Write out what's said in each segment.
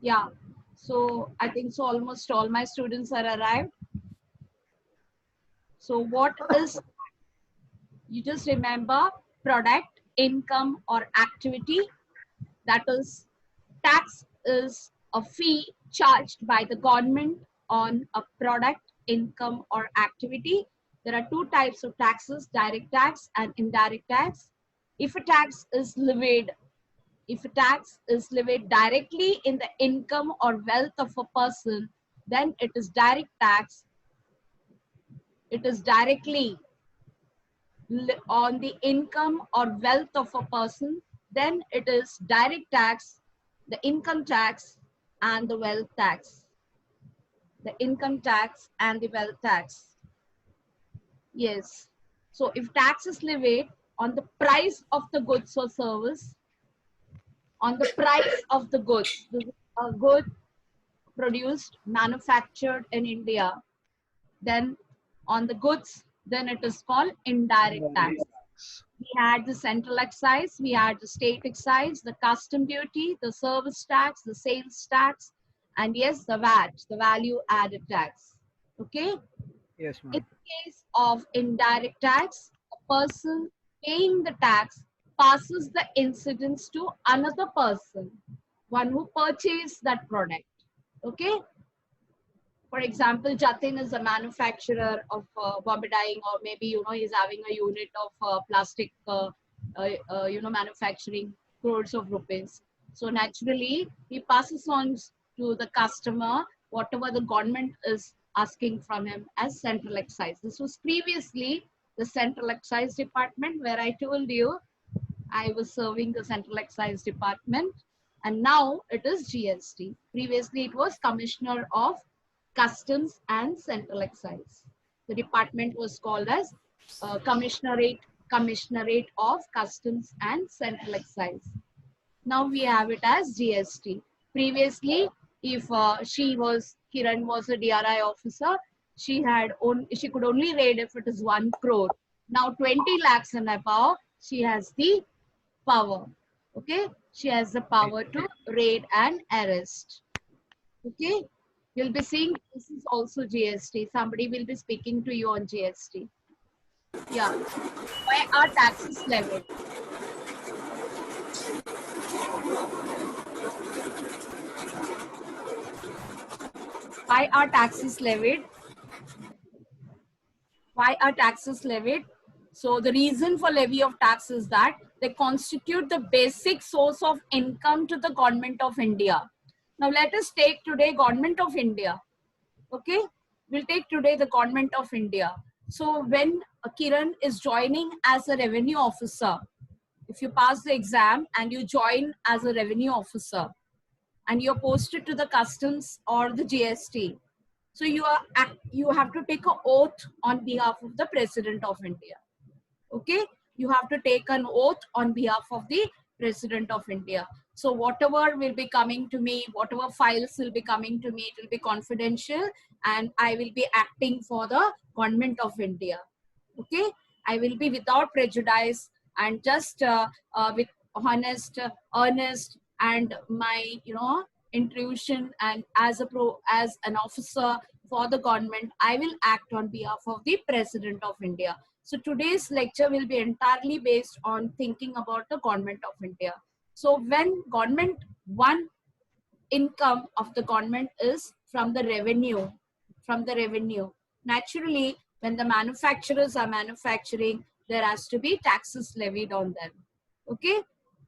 Yeah. So I think so almost all my students are arrived. So what is, you just remember product, income or activity. That is, tax is a fee charged by the government on a product, income or activity. There are two types of taxes, direct tax and indirect tax. If a tax is levied, if a tax is levied directly in the income or wealth of a person, then it is direct tax. It is directly on the income or wealth of a person, then it is direct tax, the income tax and the wealth tax. The income tax and the wealth tax. Yes. So if tax is levied on the price of the goods or service, on the price of the goods, a good produced, manufactured in India, then on the goods, then it is called indirect tax. We had the central excise, we had the state excise, the custom duty, the service tax, the sales tax, and yes, the VAT, the value added tax. Okay. Yes, In ma'am. case of indirect tax, a person paying the tax passes the incidence to another person, one who purchased that product. Okay. For example, Jatin is a manufacturer of Bombay dyeing, or maybe he's having a unit of plastic, manufacturing crores of rupees. So naturally, he passes on to the customer whatever the government is asking from him as central excise. This was previously the central excise department, where I told you I was serving the central excise department, and now it is GST. Previously, it was Commissioner of Customs and Central Excise. The department was called as Commissionerate of Customs and Central Excise. Now we have it as GST. Previously, if Kiran was a DRI officer, she could only raid if it is 1 crore. Now 20 lakhs and above, she has the power. Okay, she has the power to raid and arrest. Okay, you'll be seeing this is also GST. Somebody will be speaking to you on GST. Yeah. Why are taxes levied? Why are taxes levied? Why are taxes levied? So the reason for levy of tax is that they constitute the basic source of income to the government of India. Now let us take today government of India. Okay, we'll take today the government of India. So when Kiran is joining as a revenue officer, if you pass the exam and you join as a revenue officer and you're posted to the customs or the GST, so you have to take an oath on behalf of the President of India. Okay, you have to take an oath on behalf of the President of India. So whatever will be coming to me, whatever files will be coming to me, it will be confidential, and I will be acting for the government of India. Okay, I will be without prejudice and just with earnest, and my intuition, and as an officer for the government, I will act on behalf of the President of India. So today's lecture will be entirely based on thinking about the government of India. So when government, one income of the government is from the revenue, from the revenue. Naturally, when the manufacturers are manufacturing, there has to be taxes levied on them. Okay,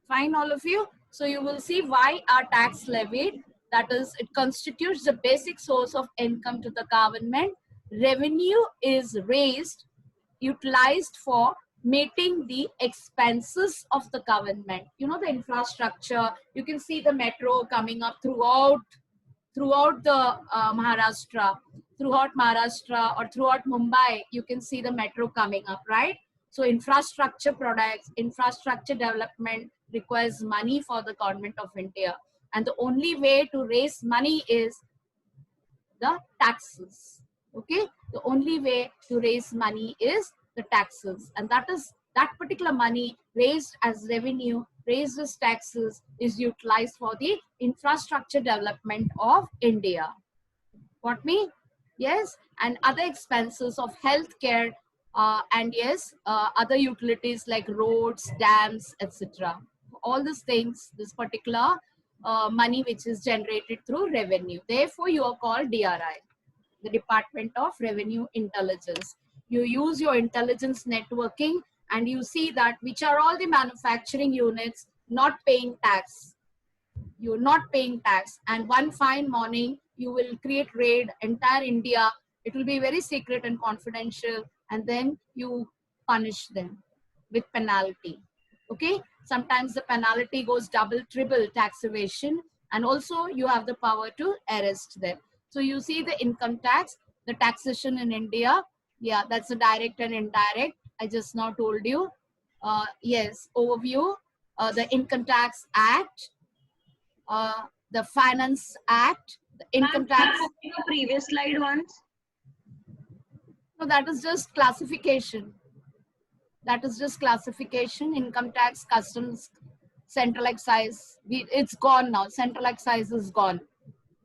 fine, all of you. So you will see why are tax levied. That is, it constitutes the basic source of income to the government. Revenue is raised, utilized for meeting the expenses of the government. You know, the infrastructure, you can see the metro coming up throughout the Maharashtra or throughout Mumbai. You can see the metro coming up, right? So infrastructure products, infrastructure development requires money for the government of India, and the only way to raise money is the taxes. Okay, the only way to raise money is the taxes, and that particular money raised as revenue, raised as taxes, is utilized for the infrastructure development of India. Got me? Yes, and other expenses of healthcare, and yes, other utilities like roads, dams, etc. All these things, this particular money which is generated through revenue. Therefore, you are called DRI, the Department of Revenue Intelligence. You use your intelligence networking and you see that which are all the manufacturing units not paying tax. You're not paying tax, and one fine morning you will create raid entire India. It will be very secret and confidential, and then you punish them with penalty. Okay, sometimes the penalty goes double triple tax evasion, and also you have the power to arrest them. So you see the income tax, the taxation in India. Yeah, that's a direct and indirect. I just now told you. Yes, overview. The Income Tax Act, the Finance Act, the Income Tax. The previous slide once. No, that is just classification. That is just classification. Income tax, customs, central excise. It's gone now. Central excise is gone.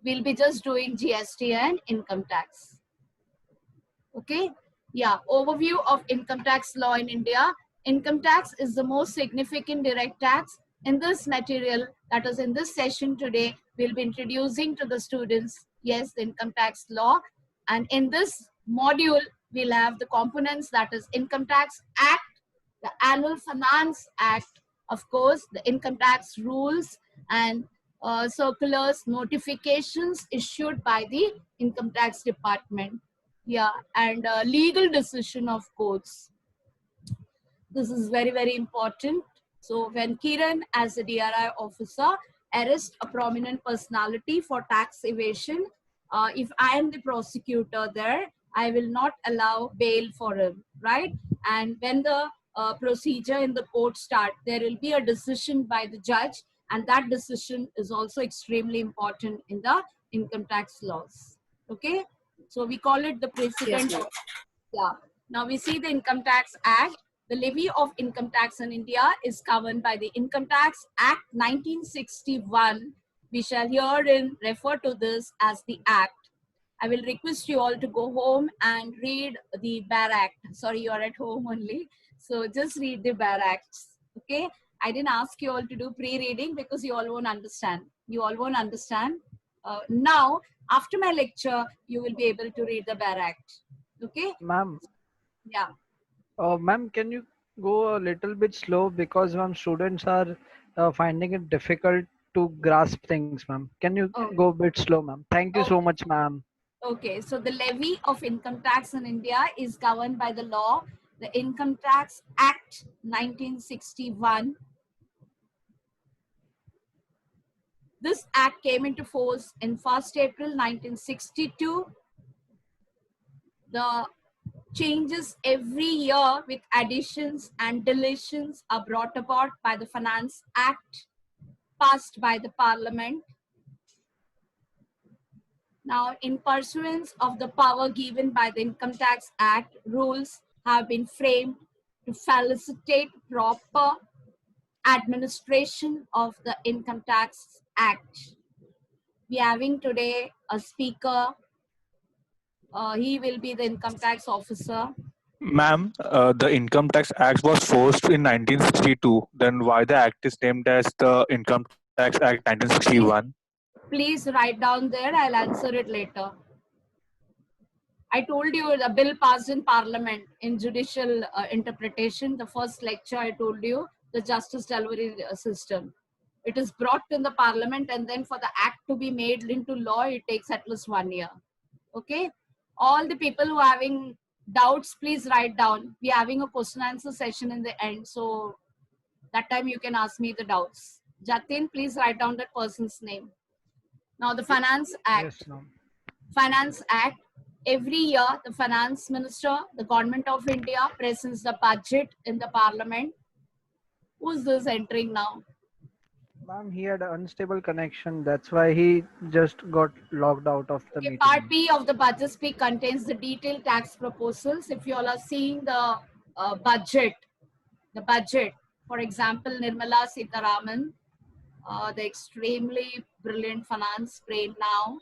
We'll be just doing GST and income tax. Okay. Yeah. Overview of income tax law in India. Income tax is the most significant direct tax. In this material, that is in this session today, we'll be introducing to the students, yes, the income tax law. And in this module, we'll have the components, that is Income Tax Act, the Annual Finance Act, of course, the income tax rules and circulars, notifications issued by the Income Tax Department. Yeah, and legal decision of courts. This is very, very important. So when Kiran, as a DRI officer, arrests a prominent personality for tax evasion, if I am the prosecutor there, I will not allow bail for him, right? And when the procedure in the court start, there will be a decision by the judge, and that decision is also extremely important in the income tax laws. Okay, so we call it the precedent. Yes, yeah. Now we see the Income Tax Act. The levy of income tax in India is governed by the Income Tax Act 1961. We shall herein refer to this as the Act. I will request you all to go home and read the BAR Act. Sorry, you are at home only. So just read the BAR Acts. Okay. I didn't ask you all to do pre-reading because you all won't understand. You all won't understand. Now, after my lecture, you will be able to read the BAR Act. Okay. Ma'am. Yeah. Ma'am, can you go a little bit slow because ma'am, students are finding it difficult to grasp things, ma'am. Can you go a bit slow, ma'am? Thank you so much, ma'am. Okay, so the levy of income tax in India is governed by the law, the Income Tax Act 1961. This act came into force in 1st April 1962. The changes every year with additions and deletions are brought about by the Finance Act passed by the Parliament. Now, in pursuance of the power given by the Income Tax Act, rules have been framed to facilitate proper administration of the Income Tax Act. We are having today a speaker. He will be the income tax officer. Ma'am, the Income Tax Act was forced in 1962. Then why the act is named as the Income Tax Act 1961? Please write down there. I'll answer it later. I told you the bill passed in Parliament in judicial interpretation. The first lecture I told you, the justice delivery system. It is brought in the Parliament, and then for the act to be made into law, it takes at least 1 year. Okay. All the people who are having doubts, please write down. We are having a question answer session in the end. So that time you can ask me the doubts. Jatin, please write down that person's name. Now the Finance Act. Yes, ma'am. Finance Act. Every year, the Finance Minister, the Government of India presents the budget in the Parliament. Who's this entering now? Ma'am, he had an unstable connection. That's why he just got logged out of the meeting. Part B of the budget speak contains the detailed tax proposals. If you all are seeing the budget, the budget. For example, Nirmala Sitharaman, the extremely brilliant finance brain now.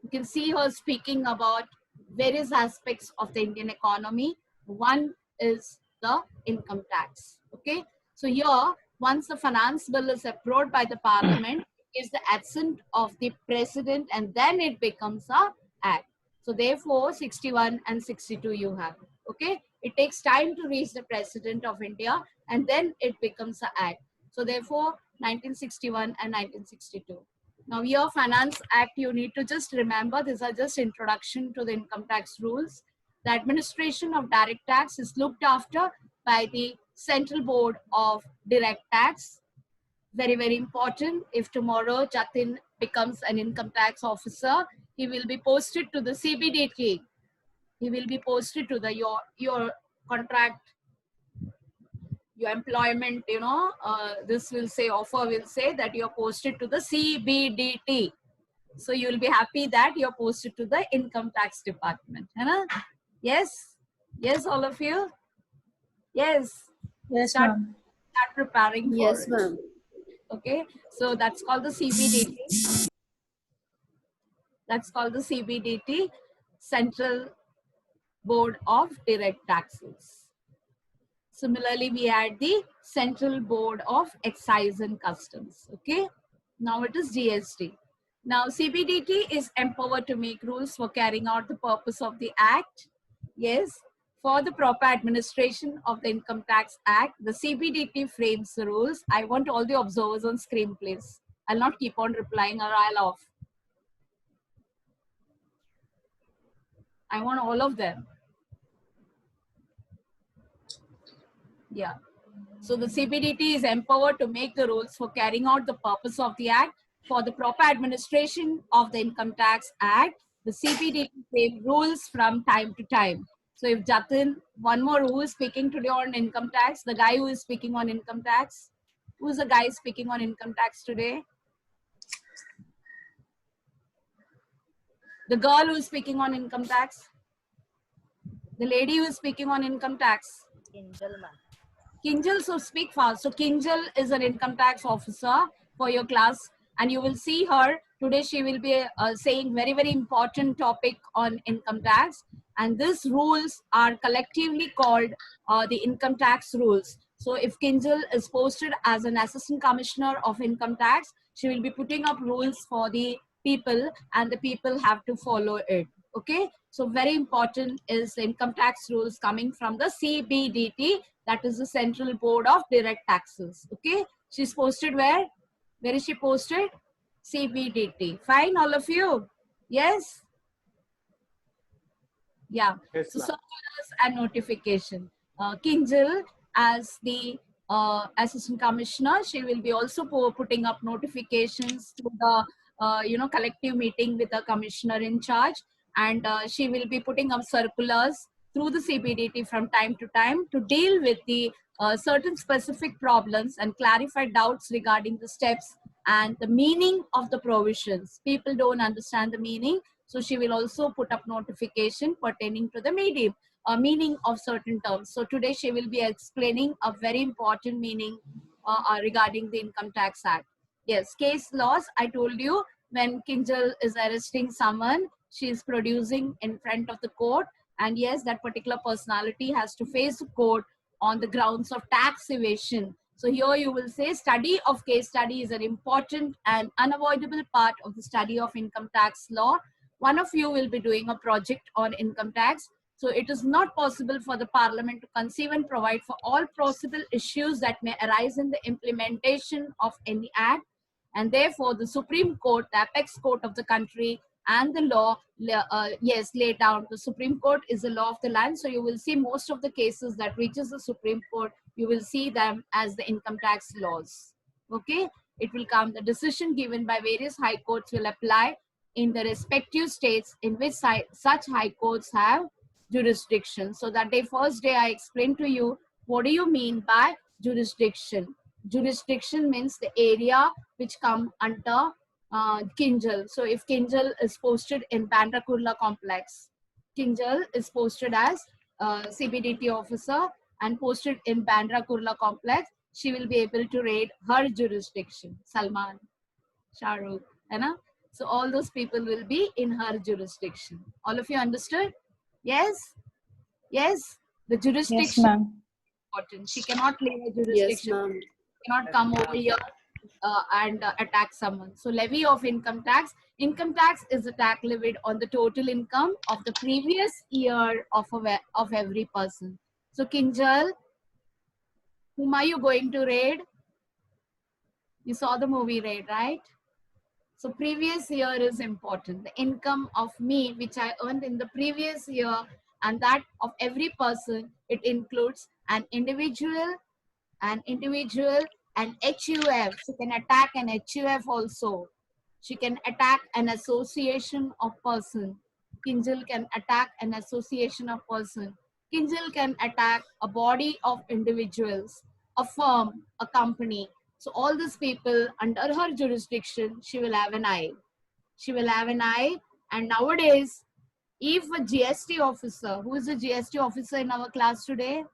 You can see her speaking about various aspects of the Indian economy. One is the income tax. Okay, so here, once the finance bill is approved by the parliament, it is the assent of the president, and then it becomes a act. So therefore, 61 and 62 you have. Okay, it takes time to reach the president of India, and then it becomes an act. So therefore, 1961 and 1962. Now, your Finance Act, you need to just remember, these are just introduction to the income tax rules. The administration of direct tax is looked after by the Central Board of Direct Tax. Very, very important. If tomorrow Jatin becomes an income tax officer, he will be posted to the CBDT. He will be posted to the your contract, your employment, this will say, offer will say that you're posted to the CBDT. So you will be happy that you're posted to the income tax department. Yes? Yes, all of you? Yes. Yes, Start ma'am. preparing for Yes, it. ma'am. Okay. So that's called the CBDT. That's called the CBDT, Central Board of Direct Taxes. Similarly, we had the Central Board of Excise and Customs. Okay. Now it is GST. Now, CBDT is empowered to make rules for carrying out the purpose of the Act. Yes, for the proper administration of the Income Tax Act, the CBDT frames the rules. I want all the observers on screen, please. I'll not keep on replying or I'll off. I want all of them. Yeah. So the CBDT is empowered to make the rules for carrying out the purpose of the Act. For the proper administration of the Income Tax Act, the CBDT frame rules from time to time. So if Jatin, one more, who is speaking today on income tax? The guy who is speaking on income tax? Who is the guy speaking on income tax today? The girl who is speaking on income tax? The lady who is speaking on income tax? Kinjal, so speak fast. So Kinjal is an income tax officer for your class, and you will see her today. She will be saying very, very important topic on income tax, and these rules are collectively called the income tax rules. So if Kinjal is posted as an assistant commissioner of income tax, she will be putting up rules for the people, and the people have to follow it. Okay, so very important is the income tax rules coming from the CBDT, that is the Central Board of Direct Taxes. Okay, she's posted where? Where is she posted? CBDT. Fine, all of you? Yes? Yeah. Yes, So ma'am. circulars and notification. Kinjal, as the assistant commissioner, she will be also putting up notifications to the collective meeting with the commissioner in charge, and she will be putting up circulars through the CBDT from time to time to deal with the certain specific problems and clarify doubts regarding the steps and the meaning of the provisions. People don't understand the meaning, so she will also put up notification pertaining to the meaning of certain terms. So today she will be explaining a very important meaning regarding the Income Tax Act. Yes, case laws, I told you, when Kinjal is arresting someone, she is producing in front of the court, and yes, that particular personality has to face the court on the grounds of tax evasion. So here you will say study of case study is an important and unavoidable part of the study of income tax law. One of you will be doing a project on income tax. So it is not possible for the parliament to conceive and provide for all possible issues that may arise in the implementation of any act. And therefore, the Supreme Court, the apex court of the country, and the law, laid down. The Supreme Court is the law of the land. So you will see most of the cases that reaches the Supreme Court, you will see them as the income tax laws. Okay, it will come. The decision given by various high courts will apply in the respective states in which such high courts have jurisdiction. So that day, first day, I explained to you what do you mean by jurisdiction. Jurisdiction means the area which come under Kinjal. So if Kinjal is posted in Bandra Kurla complex, Kinjal is posted as CBDT officer, and posted in Bandra Kurla complex, she will be able to raid her jurisdiction. Salman, Shah Rukh, है ना? So all those people will be in her jurisdiction. All of you understood? Yes? Yes? The Yes, jurisdiction ma'am. is important. She cannot leave her Yes, jurisdiction. ma'am. Cannot come over here and attack someone. So levy of income tax. Income tax is a tax levied on the total income of the previous year of every person. So Kinjal, whom are you going to raid? You saw the movie Raid, right? So previous year is important. The income of me, which I earned in the previous year, and that of every person, it includes an individual, and HUF. She can attack an HUF also. She can attack an association of person. Kinjal can attack an association of person. Kinjal can attack a body of individuals, a firm, a company. So all these people under her jurisdiction, she will have an eye. She will have an eye. And nowadays, if a GST officer, who is a GST officer in our class today?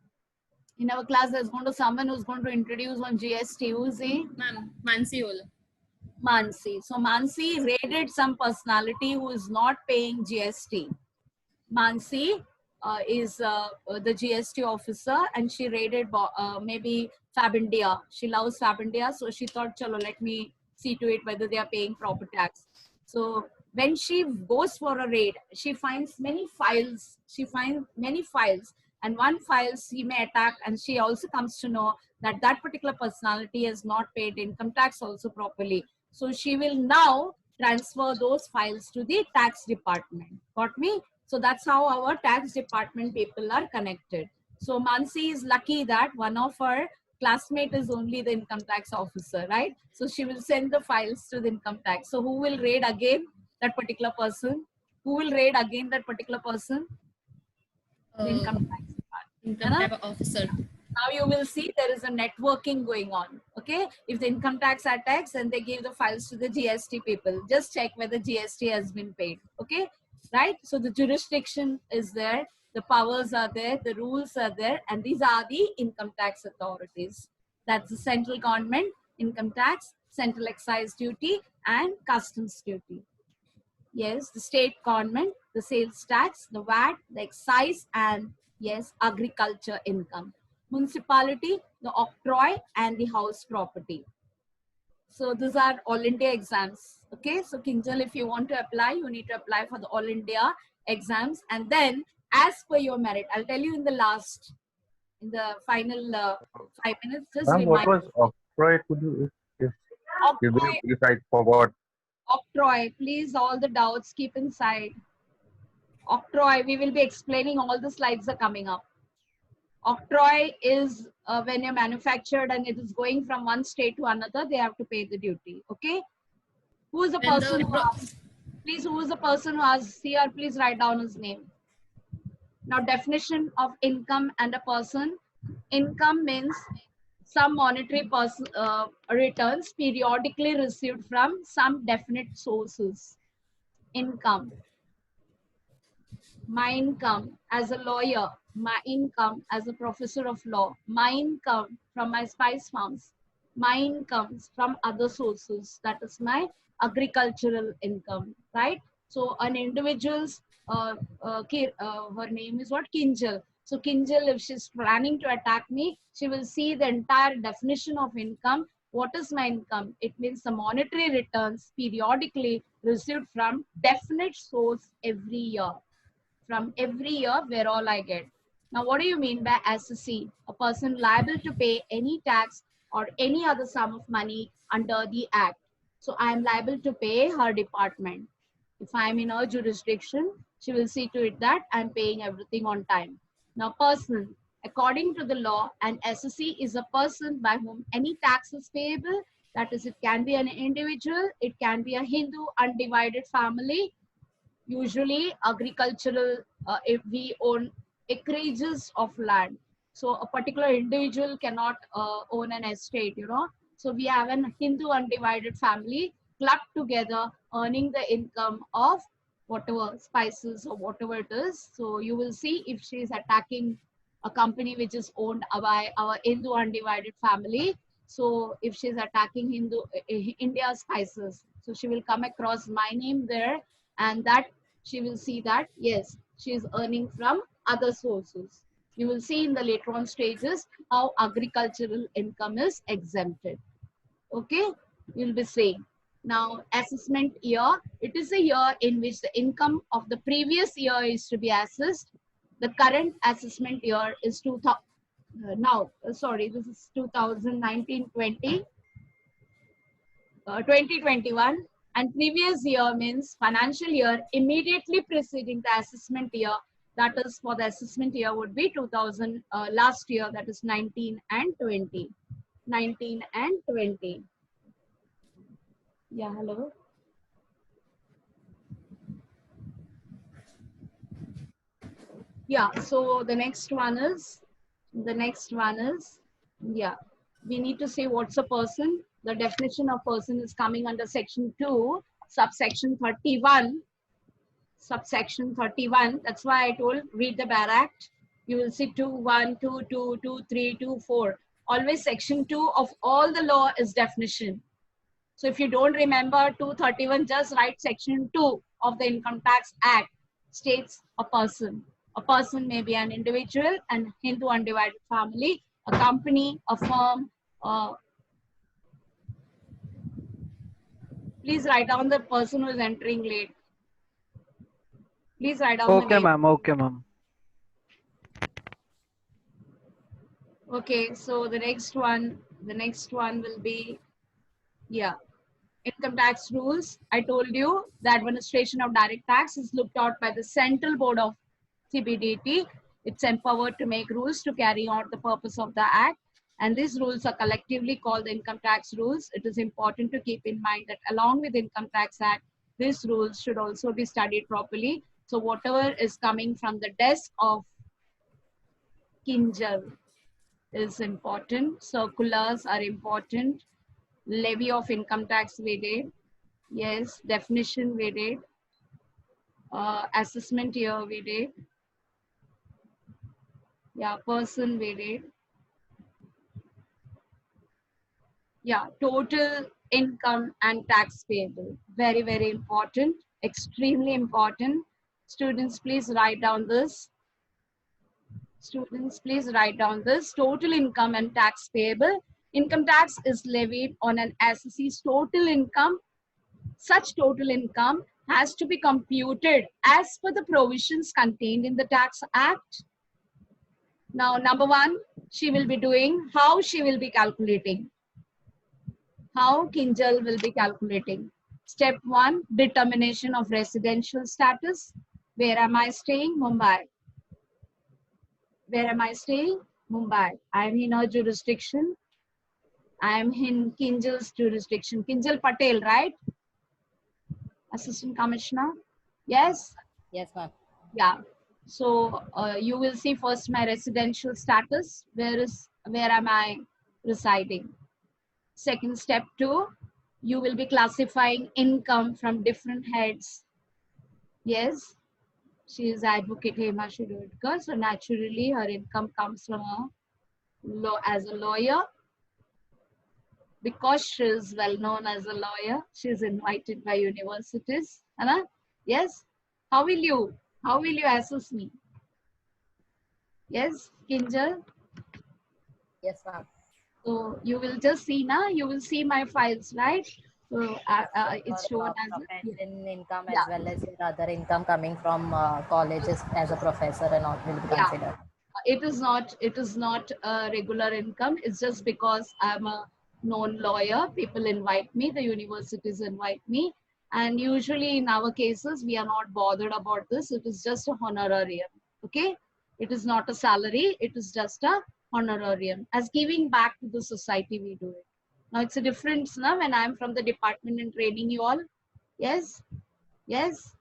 In our class, there's going to someone who's going to introduce on GST. Who is he? Ma'am, Mansi Ola. Mansi. So Mansi raided some personality who is not paying GST. Mansi is the GST officer, and she raided maybe Fab India. She loves Fab India, so she thought, chalo, let me see to it whether they are paying proper tax. So when she goes for a raid, she finds many files. And one file she may attack, and she also comes to know that that particular personality has not paid income tax also properly. So she will now transfer those files to the tax department. Got me? So that's how our tax department people are connected. So Mansi is lucky that one of her classmate is only the income tax officer, right? So she will send the files to the income tax. So who will raid again that particular person? Who will raid again that particular person? The income tax department. Income tax officer. Now you will see there is a networking going on. Okay, if the income tax attacks and they give the files to the GST people, just check whether GST has been paid. Okay, right? So the jurisdiction is there, the powers are there, the rules are there, and these are the income tax authorities. That's the central government, income tax, central excise duty, and customs duty. Yes, the state government, the sales tax, the VAT, the excise, and yes, agriculture income. Municipality, the octroi, and the house property. So these are all India exams. Okay, so Kinjal, if you want to apply, you need to apply for the all India exams, and then as per your merit, I'll tell you in the final 5 minutes. Just Ma'am, what remind. was octroi? Could you, Octroi, if I forgot? octroi, please, all the doubts keep inside. Octroi, we will be explaining, all the slides are coming up. Octroi is when you're manufactured and it is going from one state to another, they have to pay the duty. Okay? Who is the person who asked? Please, who is the person who asked here? Please write down his name. Now, definition of income and a person. Income means some monetary returns periodically received from some definite sources. Income. My income as a lawyer, my income as a professor of law, my income from my spice farms, my incomes from other sources. That is my agricultural income, right? So an individual's, her name is what? Kinjal. So Kinjal, if she's planning to attack me, she will see the entire definition of income. What is my income? It means the monetary returns periodically received from definite source every year. From every year where all I get. Now, what do you mean by assessee? A person liable to pay any tax or any other sum of money under the act. So I am liable to pay her department. If I am in her jurisdiction, she will see to it that I am paying everything on time. Now, person, according to the law, an assessee is a person by whom any tax is payable. That is, it can be an individual, it can be a Hindu undivided family, usually agricultural, if we own acreages of land. So a particular individual cannot own an estate, you know. So we have an Hindu undivided family clubbed together earning the income of whatever spices or whatever it is. So you will see if she is attacking a company which is owned by our Hindu undivided family. So if she's attacking India spices, so she will come across my name there, and that she will see that yes, she is earning from other sources. You will see in the later on stages how agricultural income is exempted. Okay, you'll be saying. Now, assessment year, it is a year in which the income of the previous year is to be assessed. The current assessment year is 2000. This is 2019-20, 2021, and previous year means financial year immediately preceding the assessment year. That is for the assessment year would be 2000 last year, that is 19 and 20. 19 and 20. Yeah, hello. Yeah, so the next one is, yeah, we need to say what's a person. The definition of person is coming under section 2, subsection 31. Subsection 31. That's why I told read the Bar Act. You will see 2, 1, 2, 2, 2, 3, 2, 4. Always section 2 of all the law is definition. So if you don't remember 231, just write section 2 of the Income Tax Act states a person. A person may be an individual, an Hindu undivided family, a company, a firm. Please write down the person who is entering late. Please write down the Okay, name. ma'am. Okay, ma'am. Okay, so the next one will be, yeah, income tax rules. I told you the administration of direct tax is looked out by the Central Board of CBDT. It's empowered to make rules to carry out the purpose of the Act. And these rules are collectively called the income tax rules. It is important to keep in mind that along with Income Tax Act, these rules should also be studied properly. So whatever is coming from the desk of Kinjal is important. Circulars are important. Levy of income tax we did. Yes, definition we did. Assessment year we did. Yeah, person we did. Yeah, total income and tax payable. Very, very important. Extremely important. Students, please write down this. Students, please write down this. Total income and tax payable. Income tax is levied on an assessee's total income. Such total income has to be computed as per the provisions contained in the Tax Act. Now, number one, she will be doing, how she will be calculating. How Kinjal will be calculating. Step 1, determination of residential status. Where am I staying? Mumbai. Where am I staying? Mumbai. I am in her jurisdiction. I am in Kinjal's jurisdiction. Kinjal Patel, right? Assistant Commissioner. Yes? Yes, ma'am. Yeah. So you will see first my residential status. Where am I residing? Second, step 2, you will be classifying income from different heads. Yes, she is advocate Hema Shirudkar, so naturally her income comes from as a lawyer. Because she is well known as a lawyer, she is invited by universities. Anna? Yes. How will you assess me? Yes, Kinjal. Yes, ma'am. So you will just see now. You will see my files, right? So it's shown as in income Yeah. as well as your other income coming from colleges as a professor and all will be Yeah. considered. It is not a regular income. It's just because I'm a known lawyer. People invite me. The universities invite me. And usually in our cases, we are not bothered about this. It is just a honorarium. Okay. It is not a salary. It is just a honorarium. As giving back to the society, we do it. Now it's a difference now when I'm from the department and training you all. Yes. Yes.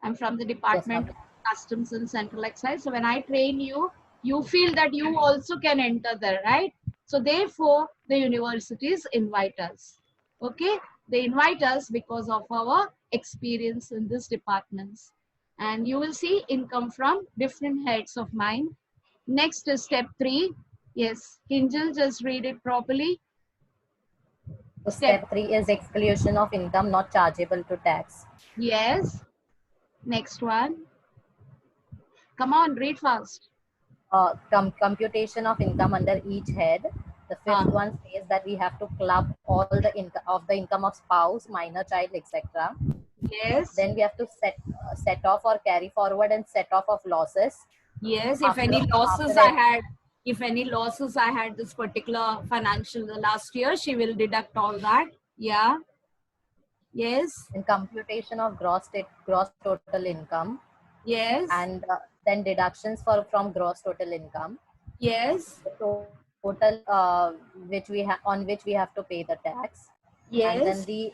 I'm from the department of customs and central excise. So when I train you, you feel that you also can enter there, right? So therefore, the universities invite us. Okay, they invite us because of our experience in these departments. And you will see income from different heads of mine. Next is step 3. Yes, Kinjal, just read it properly. So step 3 is exclusion of income not chargeable to tax. Yes. Next one. Come on, read fast. Computation of income under each head. The fifth one says that we have to club all the income of spouse, minor child, etc. Yes. Then we have to set off or carry forward and set off of losses. Yes. If any losses I had this particular financial the last year, she will deduct all that. Yeah. Yes. And computation of gross total income. Yes. And then deductions from gross total income. Yes. The total on which we have to pay the tax. Yes. And then the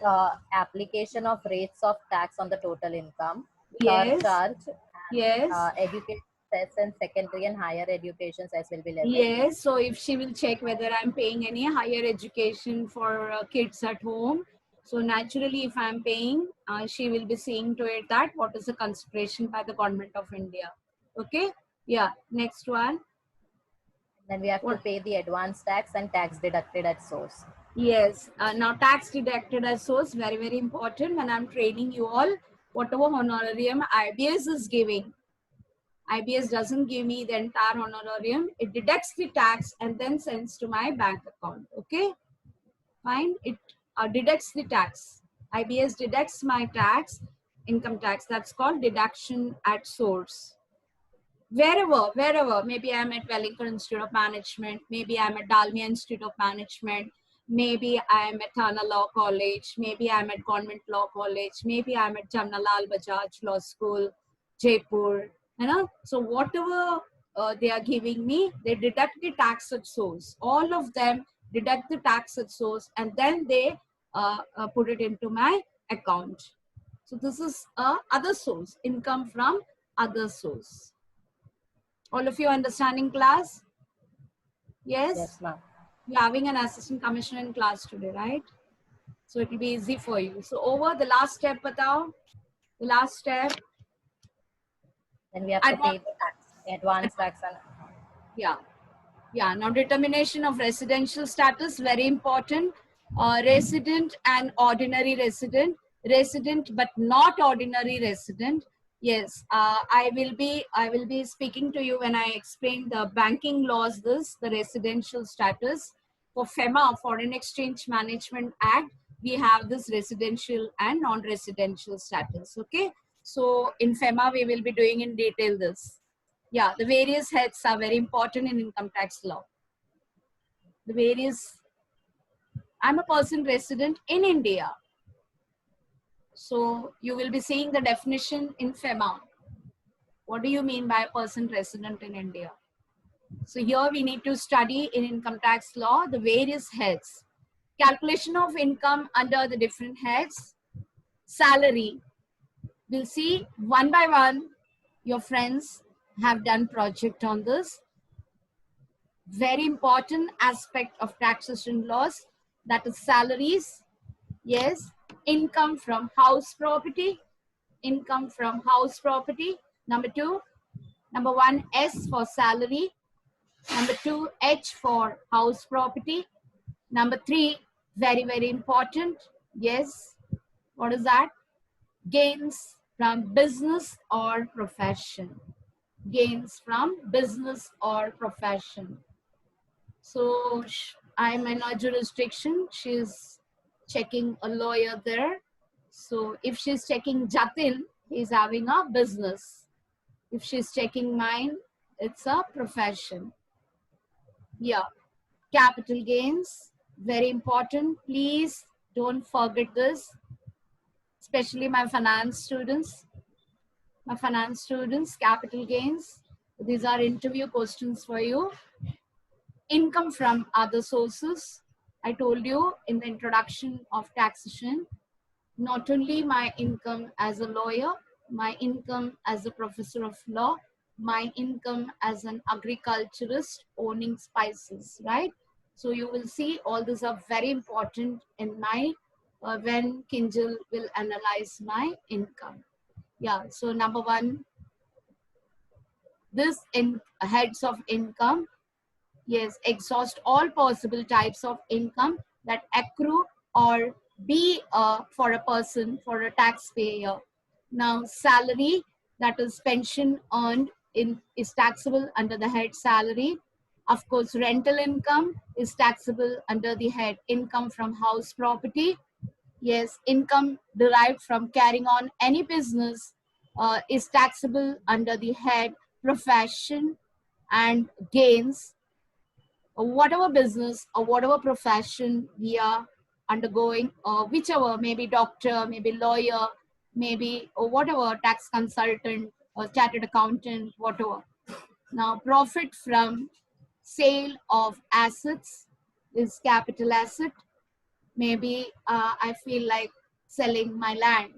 application of rates of tax on the total income, Yes. surcharge, Yes. education cess and secondary and higher education cess will be levied. Yes. So if she will check whether I'm paying any higher education for kids at home. So naturally, if I'm paying, she will be seeing to it that what is the consideration by the government of India. Okay. Yeah. Next one. Then we have to pay the advance tax and tax deducted at source. Yes. Now tax deducted at source, very, very important. When I'm training you all, whatever honorarium IBS is giving, IBS doesn't give me the entire honorarium. It deducts the tax and then sends to my bank account. Okay. Fine. It deducts the tax. IBS deducts my tax, income tax. That's called deduction at source. Wherever, maybe I'm at Wellington Institute of Management, maybe I'm at Dalmia Institute of Management, maybe I'm at Thana Law College, maybe I'm at Government Law College, maybe I'm at Jamnalal Bajaj Law School, Jaipur, you know. So whatever they are giving me, they deduct the tax at source. All of them deduct the tax at source and then they put it into my account. So this is other source, income from other source. All of you understanding class? Yes? Yes, ma'am. You're having an assistant commissioner in class today, right? So it will be easy for you. So over the last step, batao. The last step. Then we have to pay the tax, advance tax. And yeah. Yeah. Now determination of residential status, very important. Resident and ordinary resident. Resident but not ordinary resident. Yes, I will be speaking to you when I explain the banking laws, the residential status. For FEMA, Foreign Exchange Management Act, we have this residential and non-residential status, okay? So in FEMA, we will be doing in detail this. Yeah, the various heads are very important in income tax law. The various, I'm a person resident in India. So you will be seeing the definition in FEMA. What do you mean by a person resident in India? So here we need to study in income tax law the various heads. Calculation of income under the different heads. Salary. We'll see one by one. Your friends have done project on this. Very important aspect of taxation laws, that is salaries. Yes. Income from house property, income from house property. Number 2, number 1, S for salary. Number 2, H for house property. Number 3, very, very important. Yes. What is that? Gains from business or profession. Gains from business or profession. So I'm in a jurisdiction. She's checking a lawyer there. So if she's checking Jatin, he's having a business. If she's checking mine, it's a profession. Yeah. Capital gains, very important. Please don't forget this, especially my finance students. My finance students, capital gains. These are interview questions for you. Income from other sources. I told you in the introduction of taxation, not only my income as a lawyer, my income as a professor of law, my income as an agriculturist owning spices, right? So you will see all these are very important in my, when Kinjal will analyze my income. Yeah, so number 1, this in heads of income, yes, exhaust all possible types of income that accrue or be for a person, for a taxpayer. Now, salary, that is pension earned in, is taxable under the head salary. Of course, rental income is taxable under the head income from house property. Yes, income derived from carrying on any business is taxable under the head profession and gains. Whatever business or whatever profession we are undergoing, or whichever, maybe doctor, maybe lawyer, maybe or whatever, tax consultant or chartered accountant, whatever. Now, profit from sale of assets is capital asset. Maybe I feel like selling my land.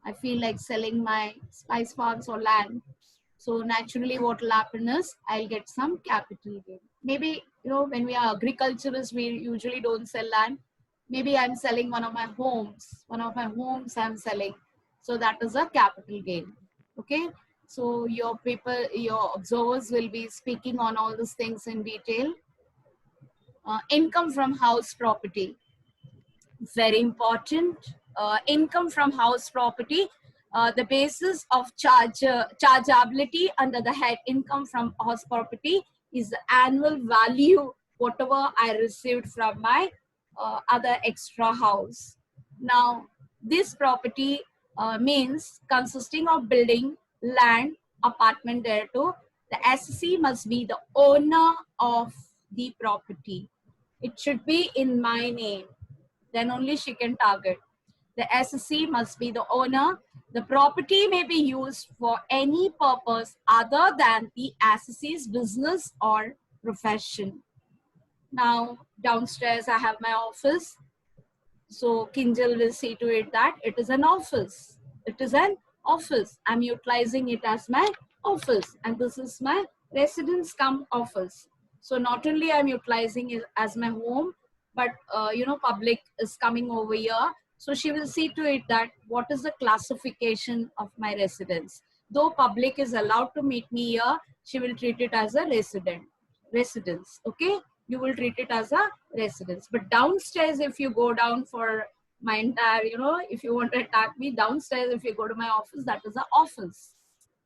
I feel like selling my spice farms or land. So naturally what will happen is I'll get some capital gain. Maybe, when we are agriculturists, we usually don't sell land. Maybe I'm selling one of my homes. One of my homes I'm selling. So that is a capital gain. Okay. So your observers will be speaking on all these things in detail. Income from house property. Very important. Income from house property. The basis of chargeability under the head income from house property is the annual value, whatever I received from my other extra house. Now, this property means consisting of building, land, apartment thereto. The SC must be the owner of the property. It should be in my name. Then only she can target. The SC must be the owner. The property may be used for any purpose other than the SC's business or profession. Now, downstairs I have my office. So Kinjal will see to it that it is an office. It is an office. I'm utilizing it as my office. And this is my residence cum office. So not only I'm utilizing it as my home, but public is coming over here. So she will see to it that what is the classification of my residence. Though public is allowed to meet me here, she will treat it as a residence. Okay, you will treat it as a residence. But downstairs, if you go down for my entire, if you want to attack me downstairs, if you go to my office, that is an office.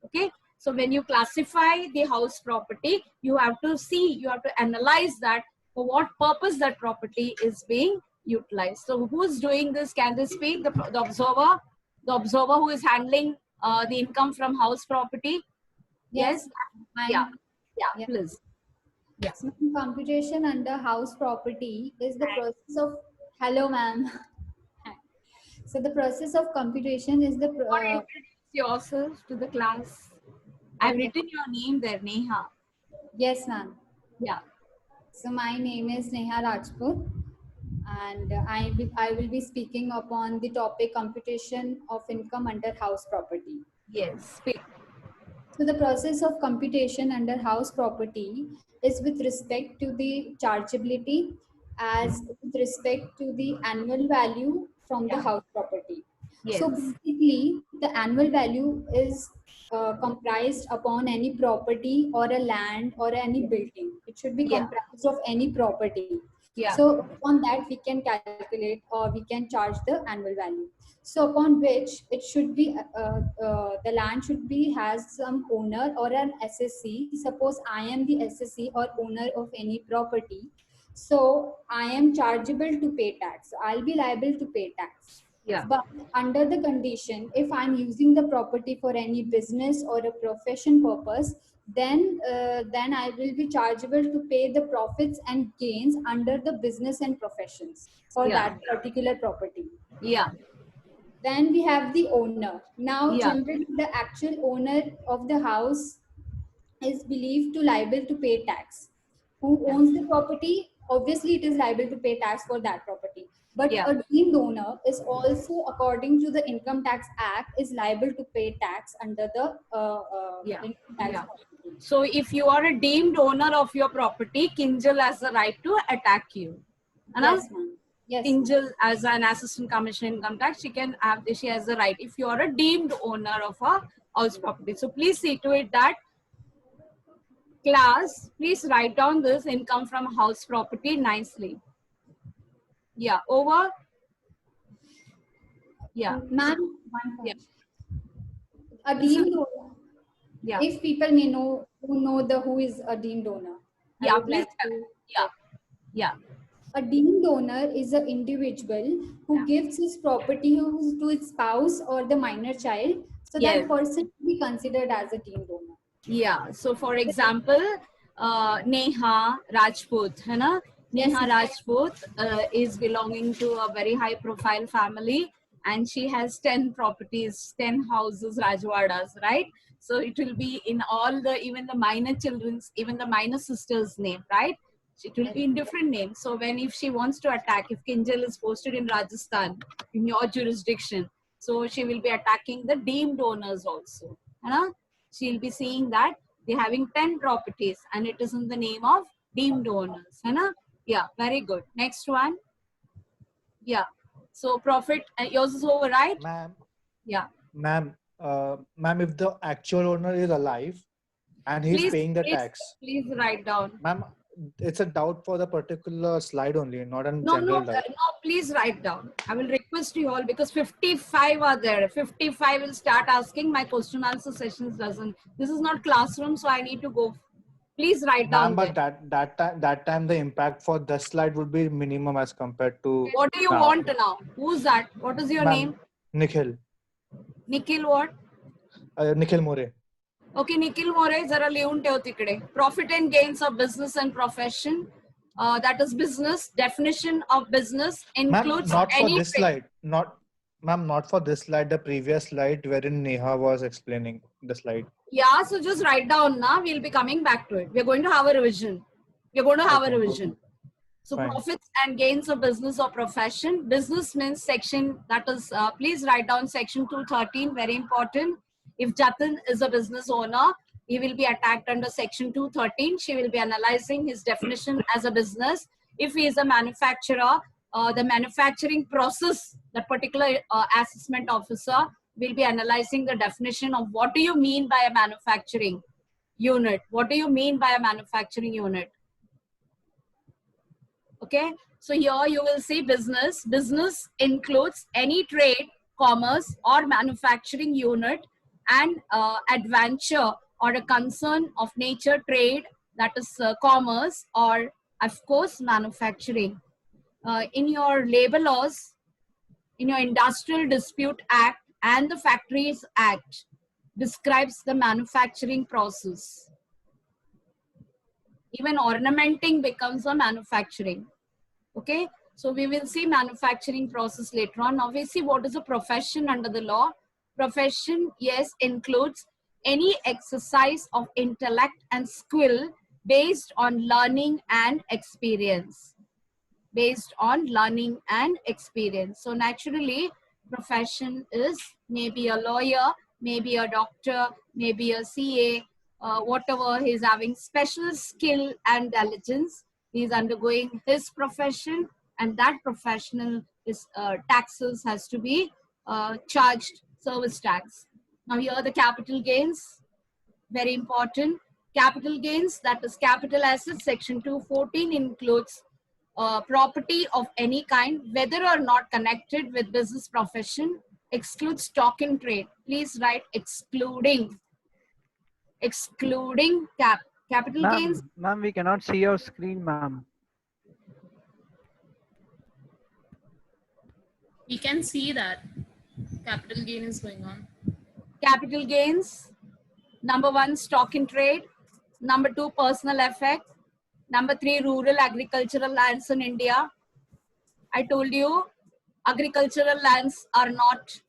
Okay. So when you classify the house property, you have to see, you have to analyze that for what purpose that property is being utilized. So who's doing this? Can they speak? The observer? The observer who is handling the income from house property? Yes? Yeah, please. Yeah. So computation under house property is the process of, hello ma'am. So the process of computation is the, Introduce yourself to the class. I've written your name there, Neha. Yes ma'am. Yeah. So my name is Neha Rajput, and I will be speaking upon the topic computation of income under house property. Yes, speak. So the process of computation under house property is with respect to the chargeability as with respect to the annual value from the house property. Yes. So basically the annual value is comprised upon any property or a land or any building. It should be comprised of any property. Yeah. So on that we can calculate or we can charge the annual value. So upon which it should be, the land should be has some owner or an SSC. Suppose I am the SSC or owner of any property. So I am chargeable to pay tax. So I'll be liable to pay tax. Yeah. But under the condition, if I'm using the property for any business or a profession purpose, then I will be chargeable to pay the profits and gains under the business and professions for that particular property. Yeah. Then we have the owner. Now, generally, the actual owner of the house is believed to liable to pay tax. Who owns the property? Obviously, it is liable to pay tax for that property. But a deemed owner is also, according to the Income Tax Act, is liable to pay tax under the income tax property. So, if you are a deemed owner of your property, Kinjal has the right to attack you. Yes, ma'am. Yes. Kinjal, as an assistant commissioner income tax, she has the right if you are a deemed owner of a house property. So please see to it that Class, please write down this income from house property nicely. Yeah, over. Yeah. Ma'am, one Yeah. point. A deemed donor. Yeah. If people may know who is a deemed donor, I Yeah, would please. like to. Yeah. Yeah. A deemed donor is an individual who Yeah. gives his property to his spouse or the minor child, so Yes. that person will be considered as a deemed donor. Yeah. So, for example, Neha Rajput, है ना? Neha Rajput is belonging to a very high-profile family, and she has 10 properties, 10 houses, Rajwadas, right? So it will be in all the, even the minor children's, even the minor sister's name, right? It will be in different names. So when, if she wants to attack, if Kinjal is posted in Rajasthan, in your jurisdiction, so she will be attacking the deemed owners also. है ना? She'll be seeing that they're having 10 properties and it is in the name of deemed owners. है ना? Yeah, very good. Next one. Yeah. So profit, yours is over, right? Ma'am, Yeah. ma'am, ma'am, if the actual owner is alive and he's paying the tax, Please write down. ma'am, it's a doubt for the particular slide only, not a No, general doubt. no, please write down. I will request you all because 55 are there. 55 will start asking. My question answer sessions doesn't. This is not classroom, so I need to go. Please write down. Ma'am, but that time the impact for this slide would be minimum as compared to. What do you want now? Who's that? What is your name? Nikhil. Nikhil what? Nikhil More. Okay, Nikhil More, zara liun teo tikde. Profit and gains of business and profession. That is business. Definition of business includes Not for any this slide. Not for this slide. The previous slide wherein Neha was explaining the slide. Yeah, so just write down now. We'll be coming back to it. We're going to have a revision. We're going to have a revision. So Fine. Profits and gains of business or profession. Business means section, that is, please write down section 213, very important. If Jatin is a business owner, he will be attacked under section 213. She will be analyzing his definition as a business. If he is a manufacturer, the manufacturing process, that particular assessment officer will be analyzing the definition of what do you mean by a manufacturing unit? What do you mean by a manufacturing unit? Okay, so here you will see business. Business includes any trade, commerce or manufacturing unit and adventure or a concern of nature, trade, that is commerce, or of course manufacturing. In your labor laws, in your Industrial Dispute Act and the Factories Act describes the manufacturing process. Even ornamenting becomes a manufacturing. Okay, so we will see manufacturing process later on. Now we see what is a profession under the law. Profession, yes, includes any exercise of intellect and skill based on learning and experience. Based on learning and experience. So naturally, profession is maybe a lawyer, maybe a doctor, maybe a CA, whatever, he's having special skill and diligence. He's undergoing his profession, and that professional is taxes has to be charged, service tax. Now here are the capital gains, very important. Capital gains, that is capital assets, section 214 includes property of any kind, whether or not connected with business profession, excludes stock in trade. Please write excluding. Excluding capital gains. Ma'am, we cannot see your screen, ma'am. We can see that capital gain is going on. Capital gains. Number 1, stock in trade. Number 2, personal effect. Number 3, rural agricultural lands in India. I told you agricultural lands are not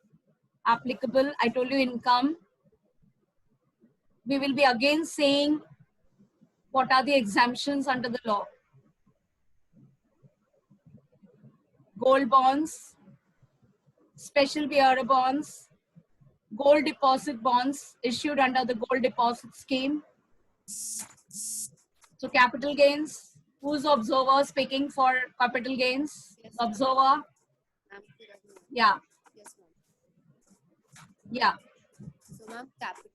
applicable. I told you income. We will be again saying what are the exemptions under the law. Gold bonds, special bearer bonds, gold deposit bonds issued under the gold deposit scheme. So capital gains, who's observer speaking for capital gains? Yes, Observer? Yeah. Yes, ma'am. Yeah. So, ma'am, capital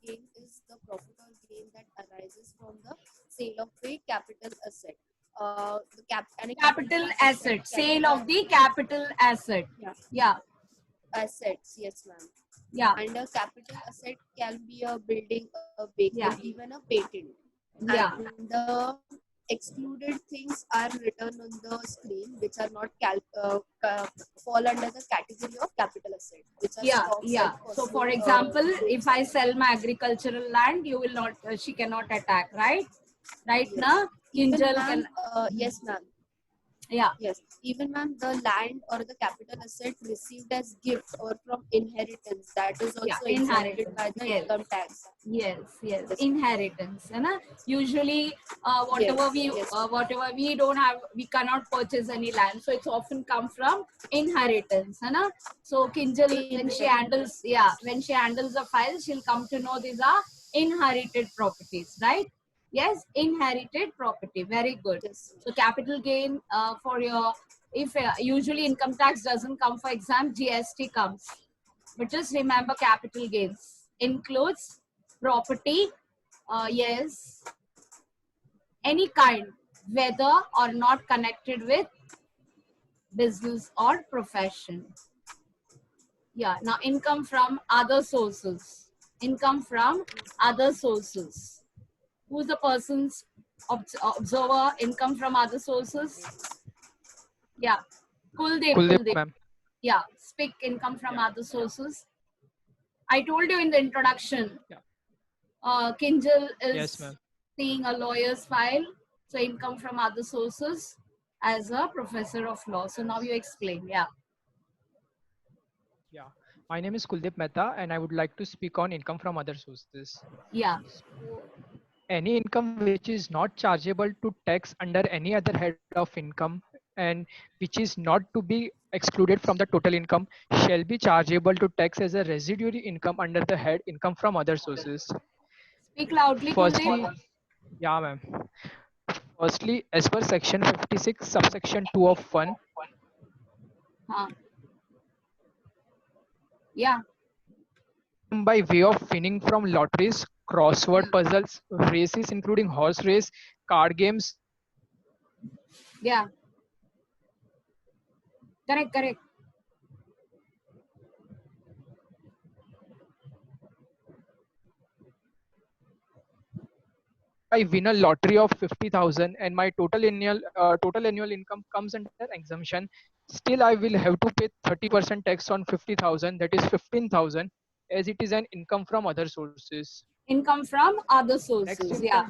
gain is the profit or gain that arises from the sale of a capital asset. Capital asset, sale of the capital asset. Yeah. Yeah. Assets, yes, ma'am. Yeah. And a capital asset can be a building, a vehicle, Yeah. even a patent. Yeah. And the excluded things are written on the screen, which are not fall under the category of capital asset. Which are Yeah, stocks yeah. and So, for personal, example, goods if I sell my agricultural land, you will not, she cannot attack, right? Right Yes. now, Even Kinjal ma'am, can. yes, ma'am. Yeah. Yes. Even ma'am, the land or the capital asset received as gift or from inheritance, that is also Yeah, exempted inheritance. by the Yes. income tax. Yes, yes. Yes. Inheritance. है ना? Usually, whatever we don't have, we cannot purchase any land. So it's often come from inheritance. है ना? So Kinjal, when she handles, when she handles the file, she'll come to know these are inherited properties, right? Yes, inherited property. Very good. Yes. So capital gain for your, if usually income tax doesn't come for exam, GST comes. But just remember, capital gains includes property, yes, any kind, whether or not connected with business or profession. Yeah, now income from other sources. Income from other sources. Who's the person's observer? Income from other sources? Yeah, Kuldeep. ma'am. Yeah, speak income from other sources. I told you in the introduction, Kinjal is Yes, ma'am. seeing a lawyer's file, so income from other sources as a professor of law. So now you explain, yeah. Yeah. My name is Kuldeep Mehta and I would like to speak on income from other sources. Yeah. So, any income which is not chargeable to tax under any other head of income and which is not to be excluded from the total income shall be chargeable to tax as a residuary income under the head income from other sources. Speak loudly, Firstly, Kuldeep. yeah, ma'am. Firstly, as per section 56, subsection 2 of 1. Yeah. By way of winning from lotteries, crossword puzzles, races including horse race, card games. Yeah. Correct. I win a lottery of 50,000 and my total annual income comes under exemption, still I will have to pay 30% tax on 50,000, that is 15,000, as it is an income from other sources. Income from other sources, yeah.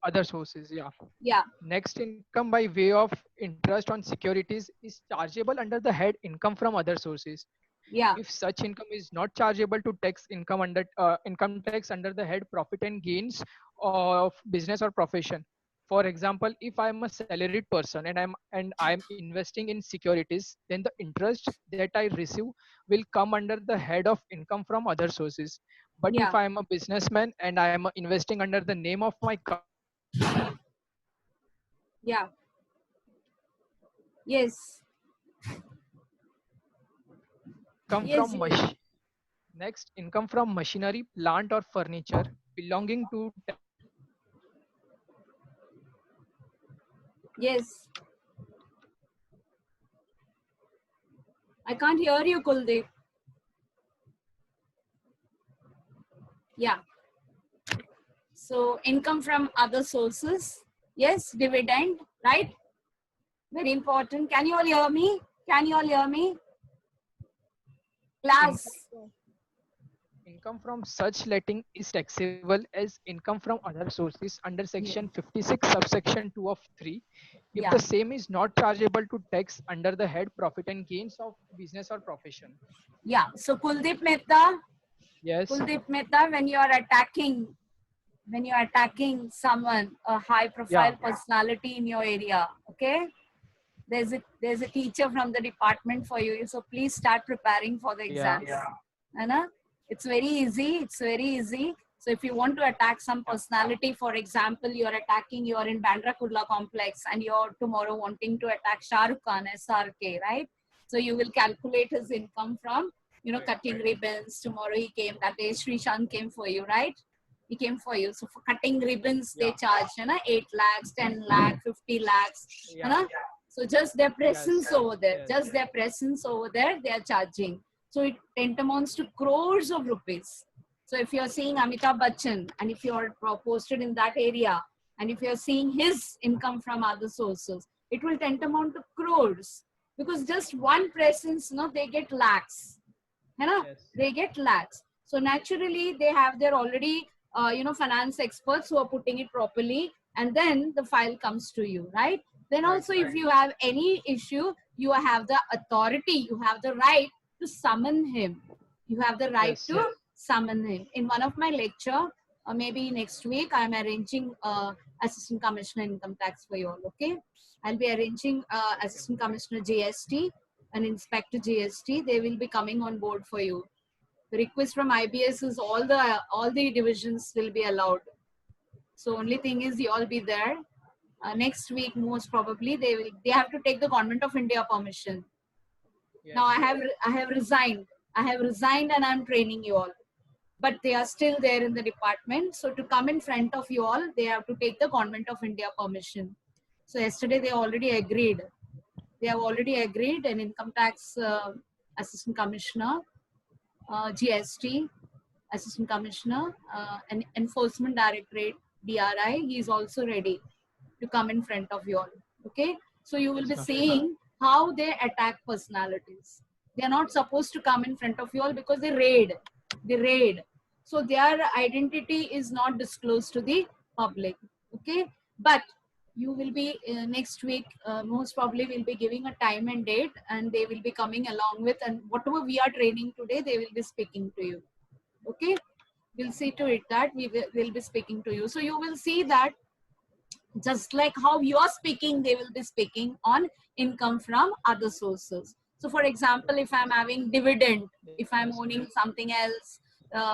Other sources, yeah. Yeah. Next, income by way of interest on securities is chargeable under the head income from other sources. Yeah. If such income is not chargeable to tax income under income tax under the head profit and gains of business or profession. For example, if I am a salaried person and I'm investing in securities, then the interest that I receive will come under the head of income from other sources. But Yeah. if I am a businessman and I am investing under the name of my company, yeah. Yes. Next, income from machinery, plant or furniture belonging to. Yes. I can't hear you, Kuldeep. Yeah. So income from other sources. Yes, dividend, right? Very important. Can you all hear me? Class. Income from such letting is taxable as income from other sources under section 56 subsection 2 of 3 if the same is not chargeable to tax under the head profit and gains of business or profession. Yeah. So Kuldeep Mehta. Yes. Kuldeep Mehta, when you are attacking someone, a high profile personality in your area, okay? There's a teacher from the department for you. So please start preparing for the exams. Anna? It's very easy. So if you want to attack some personality, for example, you're in Bandra Kurla complex and you're tomorrow wanting to attack Shah Rukh Khan, SRK, right? So you will calculate his income from cutting ribbons. Tomorrow he came, that day Srishant came for you, right? He came for you. So for cutting ribbons, they charge, 8 lakhs, 10 lakhs, 50 lakhs. So just their presence over there, just their presence over there, they are charging. So it tantamounts to crores of rupees. So if you're seeing Amitabh Bachchan and if you're posted in that area and if you're seeing his income from other sources, it will tantamount to crores because just one presence, they get lakhs. They get lakhs. So naturally they have their already, finance experts who are putting it properly and then the file comes to you, right? Then also if you have any issue, you have the authority, you have the right to summon him. You have the right to summon him. In one of my lecture, maybe next week, I'm arranging Assistant Commissioner Income Tax for you all, okay? I'll be arranging Assistant Commissioner GST and Inspector GST. They will be coming on board for you. The request from IBS is all the divisions will be allowed. So only thing is you all be there. Next week, most probably, they have to take the Government of India permission. Now I have resigned. I have resigned and I'm training you all. But they are still there in the department. So to come in front of you all, they have to take the Government of India permission. So yesterday they already agreed. They have already agreed an Income Tax Assistant Commissioner, GST Assistant Commissioner, and Enforcement Directorate, DRI, he is also ready to come in front of you all. Okay. So you will be seeing how they attack personalities. They are not supposed to come in front of you all because they raid. So their identity is not disclosed to the public. Okay. But you will be next week, most probably will be giving a time and date and they will be coming along with, and whatever we are training today, they will be speaking to you. Okay. We'll see to it that we will be speaking to you. So you will see that just like how you are speaking, they will be speaking on income from other sources. So for example, if I'm having dividend, if I'm owning something else,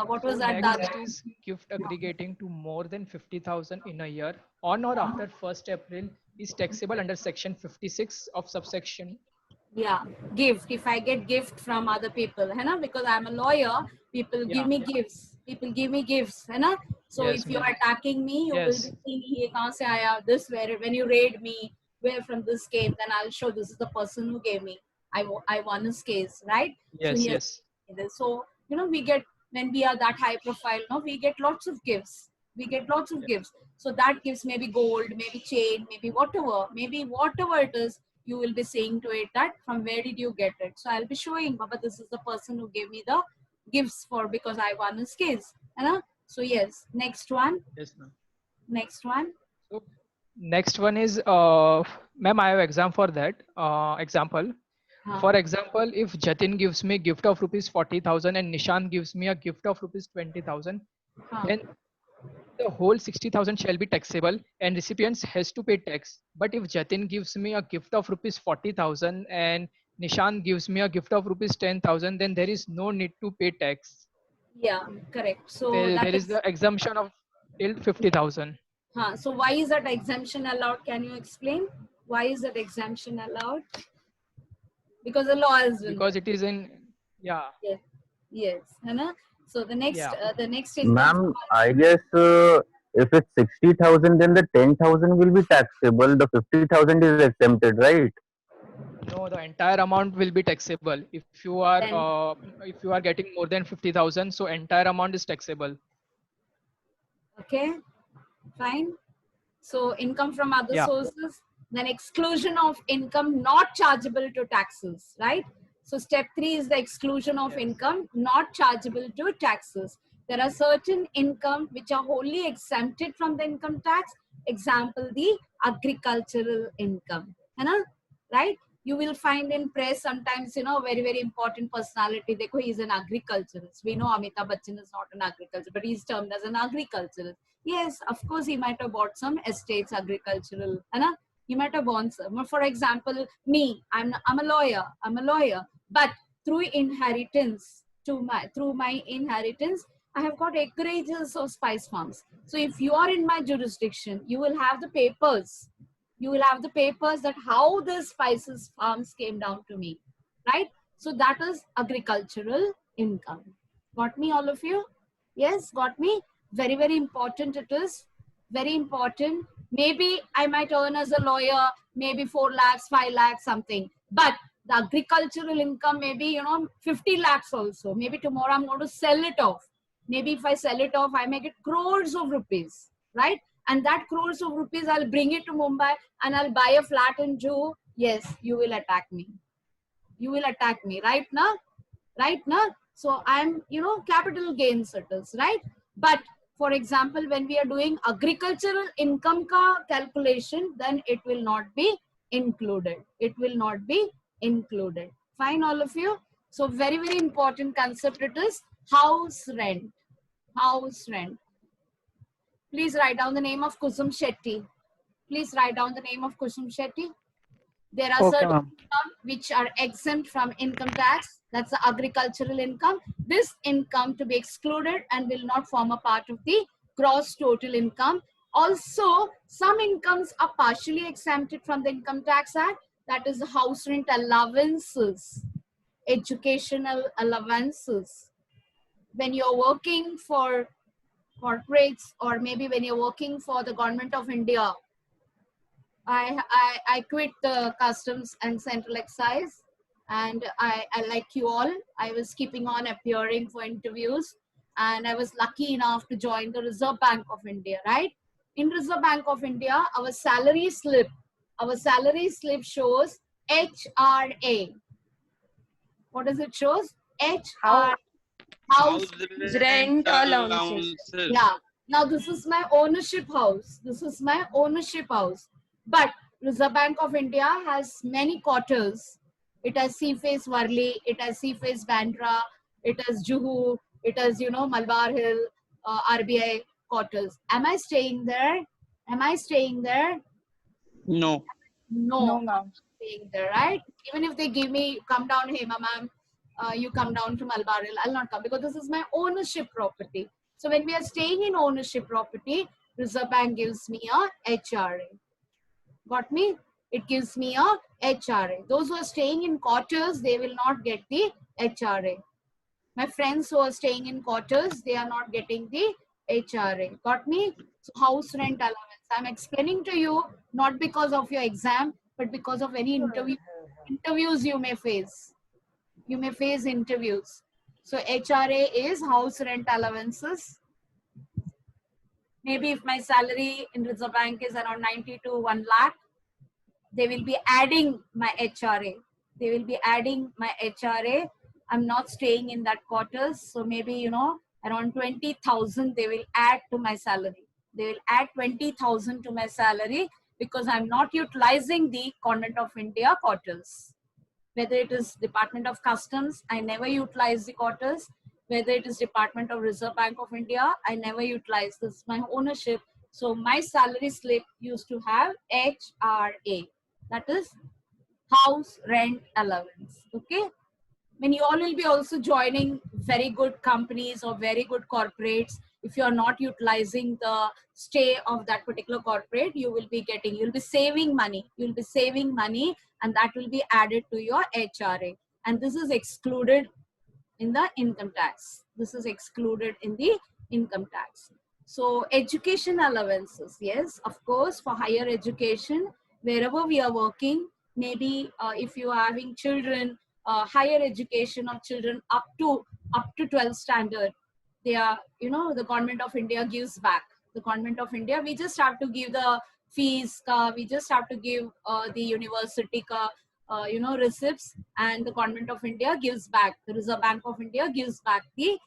what was that? Next is gift aggregating to more than 50,000 in a year on or after 1st April is taxable under section 56 of subsection. Yeah, gift. If I get gift from other people, because I'm a lawyer, people give me gifts. People give me gifts, So if you are attacking me, you will be seeing here, kahan se aaya, this where when you raid me, where from this came, then I'll show this is the person who gave me. I won his case, right? So we get, when we are that high profile, we get lots of gifts. So that gives maybe gold, maybe chain, maybe whatever it is, you will be saying to it that from where did you get it. So I'll be showing, Baba, this is the person who gave me the gifts for because I won his case. So yes, next one. Yes, ma'am. Next one. So next one is, ma'am, I have exam for that. Example. For example, if Jatin gives me gift of rupees 40,000 and Nishant gives me a gift of rupees 20,000, then the whole 60,000 shall be taxable and recipients has to pay tax. But if Jatin gives me a gift of rupees 40,000 and Nishant gives me a gift of rupees 10,000, then there is no need to pay tax. Yeah, correct. So there is the exemption of till 50,000. So why is that exemption allowed? Can you explain? Why is that exemption allowed? Because the law is because it is in yes. So the next ma'am, I guess if it's 60,000 then the 10,000 will be taxable, the 50,000 is exempted, right? No, the entire amount will be taxable. If you are getting more than 50,000, so entire amount is taxable. Okay, fine. So income from other sources, then exclusion of income not chargeable to taxes, right? So step 3 is the exclusion of income not chargeable to taxes. There are certain income which are wholly exempted from the income tax. Example, the agricultural income, right? You will find in press sometimes, very, very important personality. Dekho, he's an agriculturist. We know Amitabh Bachchan is not an agriculturist, but he's termed as an agriculturist. Yes, of course, he might have bought some estates, agricultural, he might have bought some. For example, me, I'm a lawyer, but through inheritance, through my inheritance, I have got acreages of spice farms. So if you are in my jurisdiction, you will have the papers. You will have the papers that how the spices farms came down to me, right? So that is agricultural income. Got me, all of you? Yes, got me? Very, very important it is. Very important. Maybe I might earn as a lawyer, maybe 4 lakhs, 5 lakhs, something. But the agricultural income, maybe, 50 lakhs also. Maybe tomorrow I'm going to sell it off. Maybe if I sell it off, I make it crores of rupees, right? And that crores of rupees, I'll bring it to Mumbai and I'll buy a flat in Juhu. Yes, you will attack me. You will attack me, right now? Right now? So I'm, capital gains it is, right? But for example, when we are doing agricultural income ka calculation, then it will not be included. It will not be included. Fine, all of you? So very, very important concept it is house rent. House rent. Please write down the name of Kusum Shetty. Please write down the name of Kusum Shetty. There are Okay, certain ma'am. income which are exempt from income tax. That's the agricultural income. This income to be excluded and will not form a part of the gross total income. Also, some incomes are partially exempted from the Income Tax Act. That is the house rent allowances, educational allowances. When you're working for corporates, or maybe when you're working for the government of India, I quit the customs and central excise, and I like you all, I was keeping on appearing for interviews, and I was lucky enough to join the Reserve Bank of India, right? In Reserve Bank of India, our salary slip shows HRA. What does it shows? HRA. House rent allowances. Yeah. Now this is my ownership house. This is my ownership house. But Reserve Bank of India has many quarters. It has Seaface Worli, it has Seaface Bandra, it has Juhu, it has, Malabar Hill, RBI quarters. Am I staying there? Am I staying there? No. No, I'm not staying there, right? Even if they give me, come down, hey, ma'am, you come down to Malabar Hill, I'll not come because this is my ownership property. So when we are staying in ownership property, Reserve Bank gives me a HRA. Got me? It gives me a HRA. Those who are staying in quarters, they will not get the HRA. My friends who are staying in quarters, they are not getting the HRA. Got me? So house rent allowance. I'm explaining to you, not because of your exam, but because of any interviews you may face. You may face interviews. So HRA is house rent allowances. Maybe if my salary in Reserve Bank is around 90 to 1 lakh, they will be adding my HRA. They will be adding my HRA. I'm not staying in that quarters. So maybe, around 20,000 they will add to my salary. They will add 20,000 to my salary because I'm not utilizing the Government of India quarters. Whether it is Department of Customs, I never utilize the quarters. Whether it is Department of Reserve Bank of India, I never utilize this, my ownership. So my salary slip used to have HRA. That is house rent allowance. Okay. When you all will be also joining very good companies or very good corporates, if you are not utilizing the stay of that particular corporate, you'll be saving money. You'll be saving money and that will be added to your HRA. And this is excluded in the income tax. This is excluded in the income tax. So education allowances, yes, of course, for higher education, wherever we are working, maybe if you are having children, higher education of children up to 12th standard, they are, the Government of India gives back. The Government of India, we just have to give the fees, we just have to give the university receipts, and the Government of India gives back. The Reserve Bank of India gives back the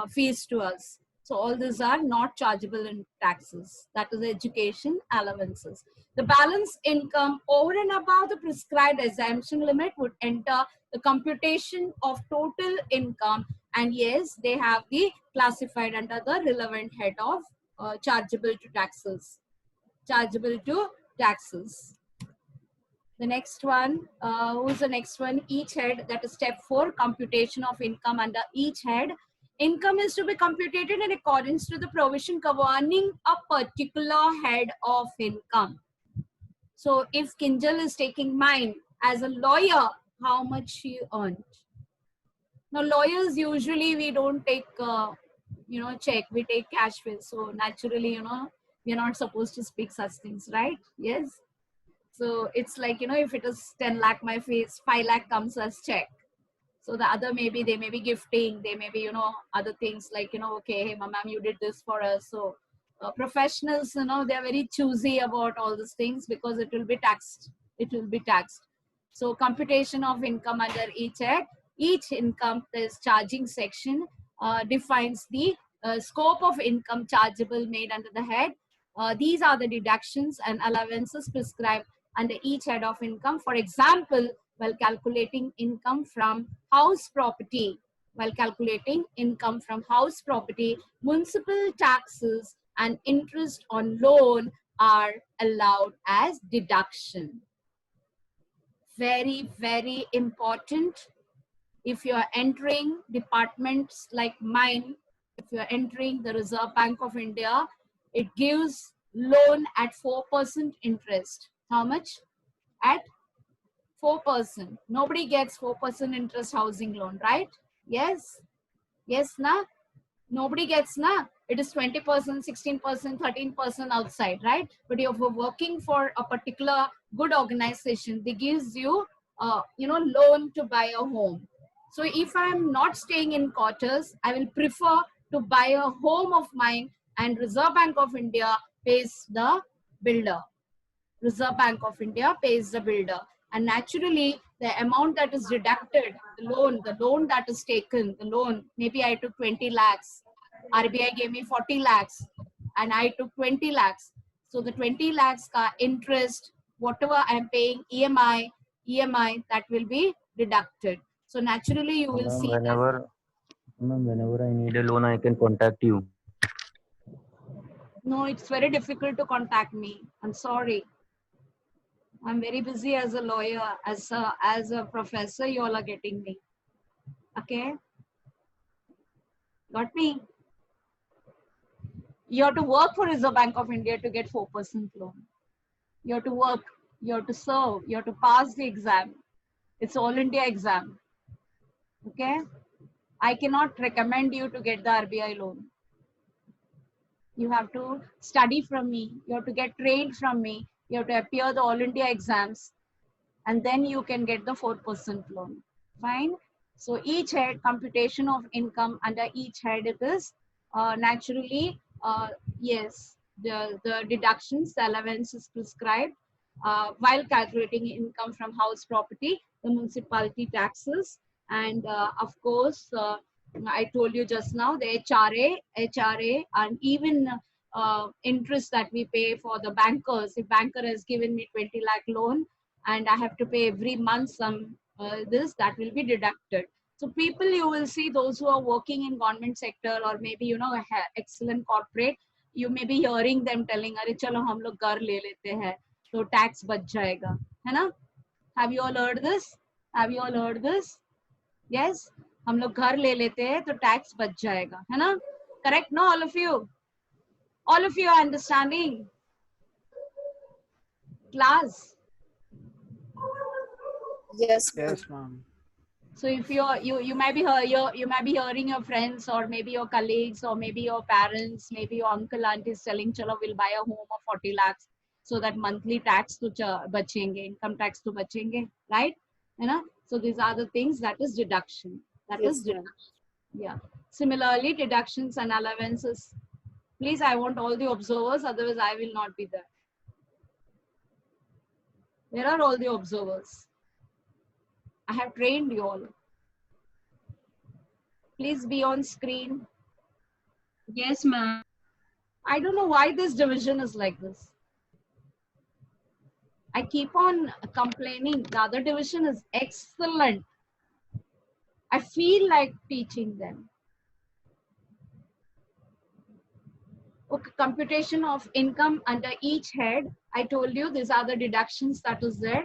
fees to us. So all these are not chargeable in taxes. That is education allowances. The balance income over and above the prescribed exemption limit would enter the computation of total income. And yes, they have the classified under the relevant head of chargeable to taxes. Chargeable to taxes. The next one, who's the next one? Each head, that is step 4, computation of income under each head. Income is to be computed in accordance to the provision governing a particular head of income. So if Kinjal is taking mine as a lawyer, how much she earned? Now, lawyers usually we don't take, check. We take cash with. So naturally, we're not supposed to speak such things, right? Yes. So it's like, if it is 10 lakh my face, 5 lakh comes as check. So the other maybe they may be gifting, they may be, other things like, okay, hey, ma'am, you did this for us. So professionals, they're very choosy about all these things because it will be taxed. It will be taxed. So computation of income under each head, each income this charging section defines the scope of income chargeable made under the head. These are the deductions and allowances prescribed under each head of income. For example, while calculating income from house property, municipal taxes and interest on loan are allowed as deduction. Very, very important. If you are entering departments like mine, if you are entering the Reserve Bank of India, it gives loan at 4% interest. How much? At 4%. Nobody gets 4% interest housing loan, right? Yes? Yes, na? Nobody gets, na? It is 20%, 16%, 13% outside, right? But if you're working for a particular good organization, they gives you, loan to buy a home. So if I'm not staying in quarters, I will prefer to buy a home of mine, and Reserve Bank of India pays the builder. Reserve Bank of India pays the builder. And naturally, the amount that is deducted, the loan that is taken, maybe I took 20 lakhs. RBI gave me 40 lakhs and I took 20 lakhs. So the 20 lakhs ka interest, whatever I'm paying, EMI, that will be deducted. So naturally, you will see. Whenever I need a loan, I can contact you. No, it's very difficult to contact me. I'm sorry. I'm very busy as a lawyer, as a professor. You all are getting me. Okay? Got me? You have to work for Reserve Bank of India to get 4% loan. You have to work. You have to serve. You have to pass the exam. It's all India exam. Okay? I cannot recommend you to get the RBI loan. You have to study from me. You have to get trained from me. You have to appear the All India exams, and then you can get the 4% loan. Fine. So each head, computation of income under each head, it is naturally, yes, the deductions, the allowance is prescribed while calculating income from house property, the municipality taxes, and of course, I told you just now, the HRA, and even interest that we pay for the bankers. If banker has given me 20 lakh loan and I have to pay every month some that will be deducted. So people, you will see those who are working in government sector or maybe, excellent corporate, you may be hearing them telling, "Arey chalo hum log ghar le lete hain, so tax bach jayega," hai na? Have you all heard this? Yes? हम लोग घर ले लेते हैं तो tax बच जाएगा, है ना? Correct, no? All of you are understanding? Class? Yes, ma'am. So if you might be hearing your friends or maybe your colleagues or maybe your parents, maybe your uncle auntie is telling, "Chalo, we'll buy a home of 40 lakhs so that monthly tax to bachenge, income tax to bachenge," right? You know? So these are the things that is deduction. Yeah. Similarly, deductions and allowances. Please, I want all the observers, otherwise I will not be there. Where are all the observers? I have trained you all. Please be on screen. Yes, ma'am. I don't know why this division is like this. I keep on complaining. The other division is excellent. I feel like teaching them. Okay, computation of income under each head. I told you these are the deductions that is there.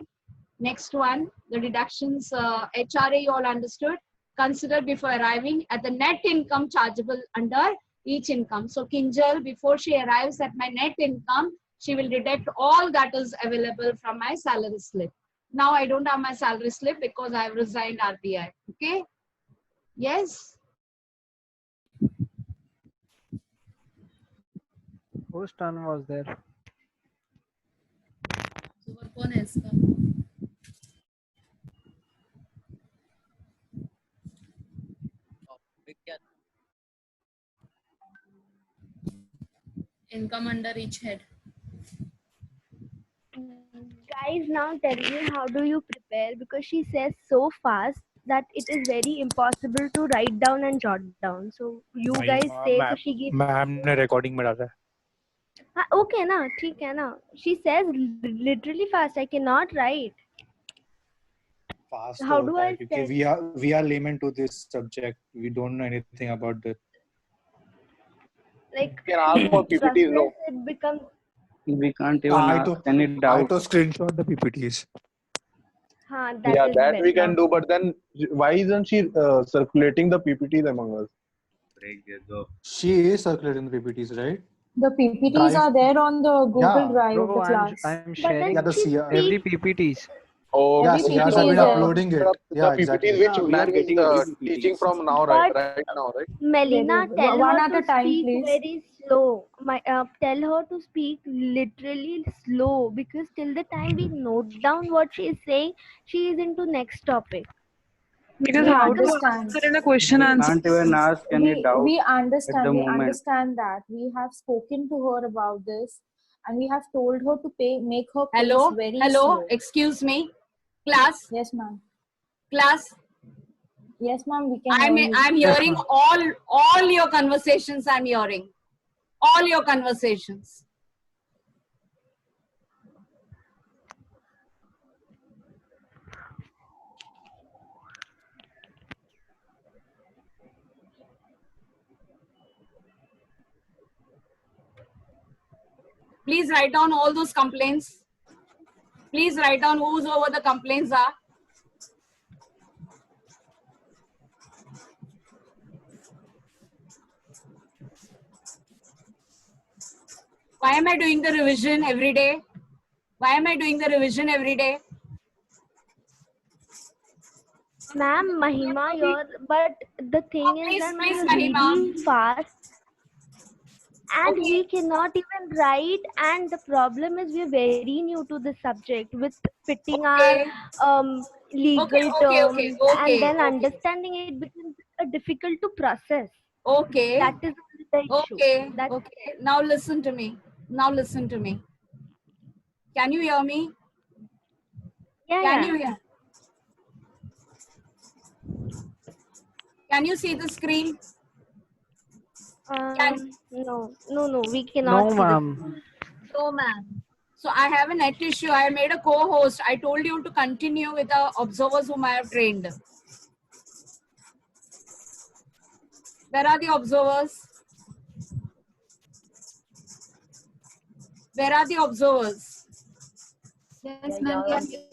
Next one, the deductions, HRA you all understood. Consider before arriving at the net income chargeable under each income. So Kinjal, before she arrives at my net income, she will deduct all that is available from my salary slip. Now I don't have my salary slip because I have resigned RBI. Okay. Yes. Whose turn was there? So वो कौन है इसका? Income under each head. Guys, now tell me, how do you prepare? Because she says so fast that it is very impossible to write down and jot down. So you guys say, so she gives. Ma'am ने recording में डाला है. Okay na, ठीक है ना. She says literally fast. I cannot write. Fast How do होता है I क्योंकि say? we are layman to this subject. We don't know anything about that. Like can ask for PPTs, no? it becomes. We can't even I ask to any I doubt. to screenshot the PPTs. That Yeah, is that we better. can do, but then why isn't she circulating the PPTs among us? She is circulating the PPTs, right? The PPTs Drive. are there on the Google Yeah. Drive of Bro, the class. I'm sharing Yeah, the CR. every PPTs. Oh, Yeah, Every CRs have PPT been is there. uploading it. Yeah, the exactly. PPTs which Yeah, we are ma'am is getting every teaching PPTs. from now, But right now, right? Melina, Wait, tell one her at to a time, speak please. very slow. Tell her to speak literally slow, because till the time we note down what she is saying, she is into next topic. Because We how to understand. answer in a question answer? Can't even ask any doubt We at understand. the We moment. understand that. We have spoken to her about this, and we have told her to make her pace Hello, very hello. slow. Excuse me, class. Yes, ma'am. Class. Yes, ma'am. We can hear you. I'm hearing all your conversations. I'm hearing all your conversations. Please write down all those complaints. Please write down whose over the complaints are. Why am I doing the revision every day? Why am I doing the revision every day? Ma'am, Mahima, but the thing is that please, you're Mahima. reading fast, and we cannot even write. And the problem is we're very new to the subject with fitting our legal terms, and then understanding it becomes difficult to process. Okay. That is the issue. Okay. Okay. Now listen to me. Now listen to me. Can you hear me? Yeah. Can you hear? Can you see the screen? No, we cannot. No, see ma'am. No, ma'am. So I have a net issue. I made a co-host. I told you to continue with the observers whom I have trained. Where are the observers? Where are the observers? Yes, ma'am.